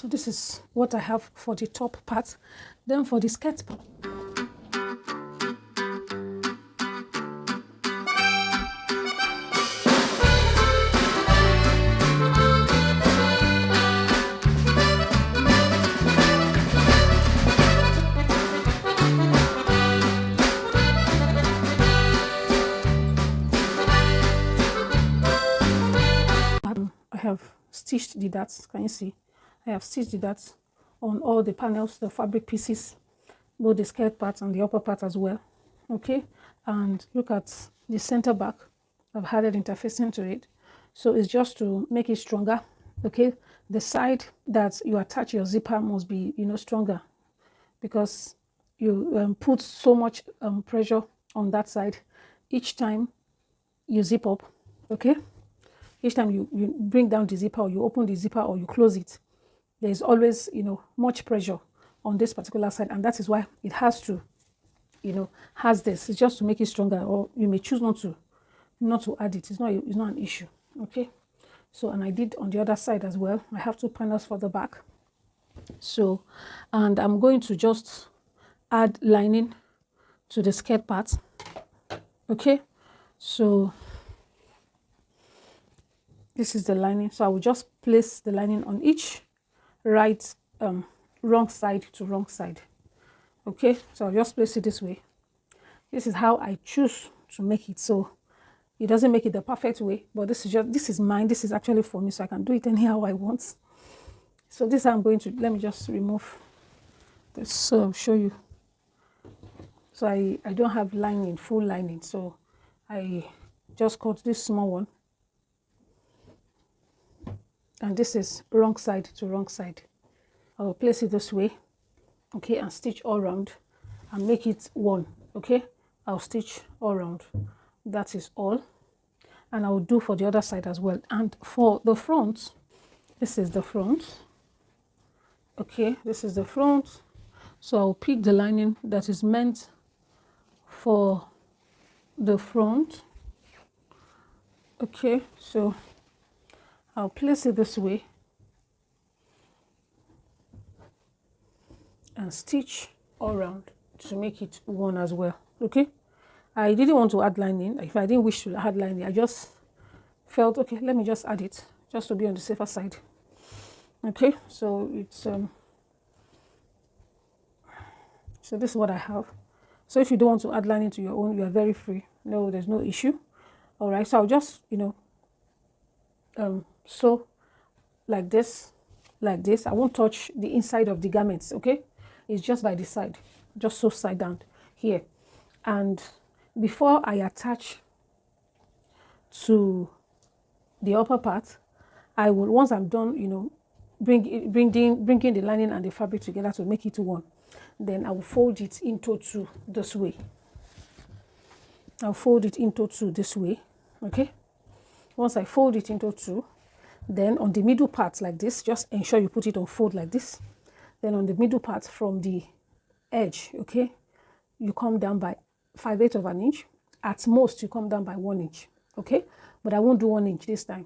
So this is what I have for the top part. Then for the skirt part, I have stitched the darts. Can you see? I have stitched the darts on all the panels, the fabric pieces, both the skirt part and the upper part as well. Okay, and look at the center back. I've added interfacing to it, so it's just to make it stronger. Okay, the side that you attach your zipper must be, you know, stronger, because you put so much pressure on that side each time you zip up. Okay, each time you bring down the zipper, or you open the zipper, or you close it, there is always, you know, much pressure on this particular side, and that is why it has to, you know, has this. It's just to make it stronger, or you may choose not to add it. It's not an issue. Okay, so, and I did on the other side as well. I have 2 panels for the back. So, and I'm going to just add lining to the skirt part. Okay, so this is the lining. So I will just place the lining on each right wrong side to wrong side. Okay, so I'll just place it this way. This is how I choose to make it. So it doesn't make it the perfect way, but this is mine. This is actually for me, so I can do it anyhow I want. So this I'm going to, let me just remove this so I'll show you. So I don't have lining, full lining, so I just cut this small one, and this is wrong side to wrong side. I will place it this way, okay, and stitch all around and make it one. Okay, I'll stitch all around. That is all, and I will do for the other side as well. And for the front, this is the front. Okay, this is the front. So I'll pick the lining that is meant for the front. Okay, so I'll place it this way and stitch all around to make it one as well. Okay, I didn't want to add lining. If I didn't wish to add lining, I just felt, okay, let me just add it just to be on the safer side. Okay, so it's so this is what I have. So if you don't want to add lining to your own, you are very free. No, there's no issue. All right, so I'll just, you know, sew like this. I won't touch the inside of the garments. Okay, it's just by the side, just sew side down here. And before I attach to the upper part, I will, once I'm done, you know, bringing the lining and the fabric together to make it one, then I will fold it into 2 this way. I'll fold it into 2 this way. Okay, once I fold it into 2, then on the middle part like this, just ensure you put it on fold like this. Then on the middle part from the edge, okay, you come down by 5/8 of an inch. At most, you come down by 1 inch. Okay, but I won't do 1 inch this time.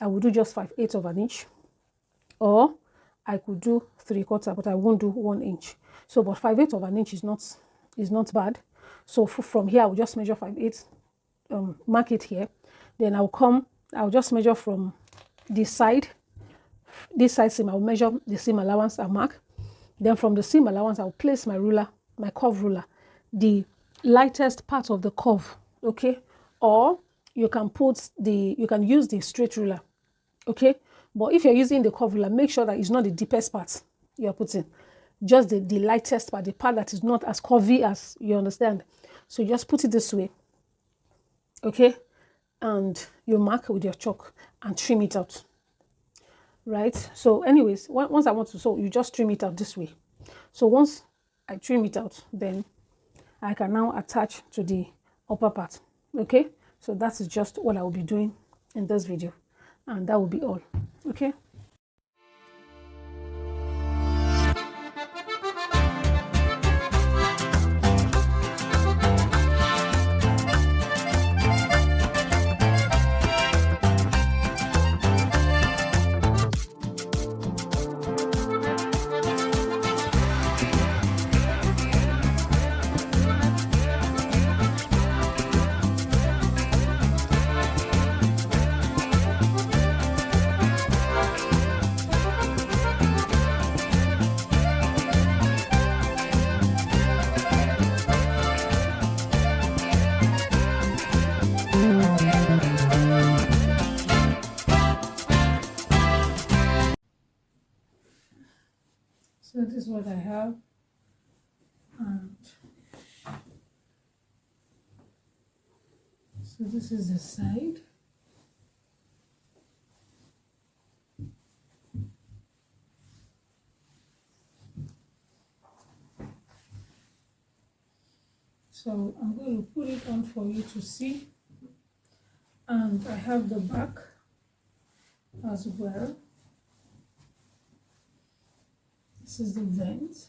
I will do just 5/8 of an inch, or I could do 3/4, but I won't do 1 inch. So, but 5/8 of an inch is not bad. So from here, I will just measure 5/8, mark it here. Then I'll just measure from this side seam. I'll measure the seam allowance and mark. Then from the seam allowance, I'll place my ruler, my curve ruler, the lightest part of the curve. Okay, or you can use the straight ruler. Okay, but if you're using the curve ruler, make sure that it's not the deepest part you're putting, just the lightest part, the part that is not as curvy as, you understand. So you just put it this way. Okay, and you mark with your chalk and trim it out. Right, so anyways, once I want to sew, you just trim it out this way. So once I trim it out, then I can now attach to the upper part. Okay, so that is just what I will be doing in this video, and that will be all. Okay. So this is what I have, and so this is the side. So I'm going to put it on for you to see, and I have the back as well. This is the vent.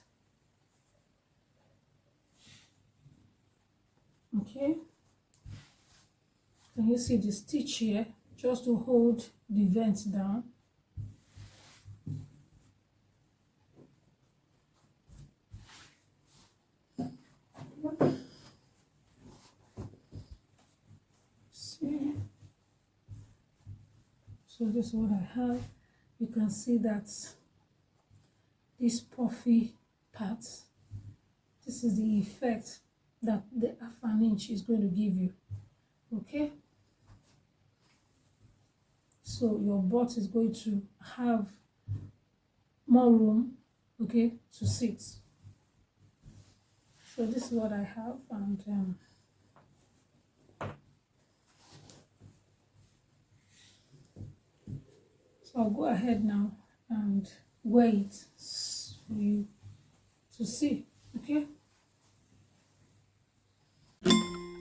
Okay, can you see the stitch here just to hold the vent down? See, so this is what I have. You can see that this puffy part, this is the effect that the half an inch is going to give you. Okay, so your butt is going to have more room, okay, to sit. So this is what I have, and so I'll go ahead now and wear it for you to see. Okay,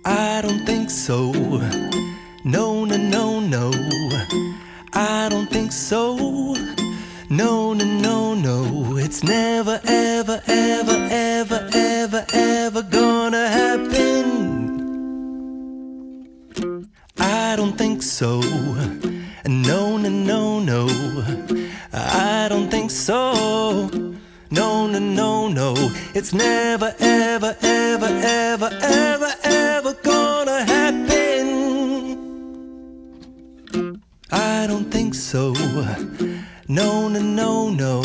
I don't think so. No, no, no, no. I don't think so. No, no, no, no. It's never, ever, ever, ever, ever, ever gonna happen. I don't think so. No, no, no, no. I don't think so. No, no, no, no. It's never, ever, ever, ever, ever, ever gonna happen. I don't think so. No, no, no, no.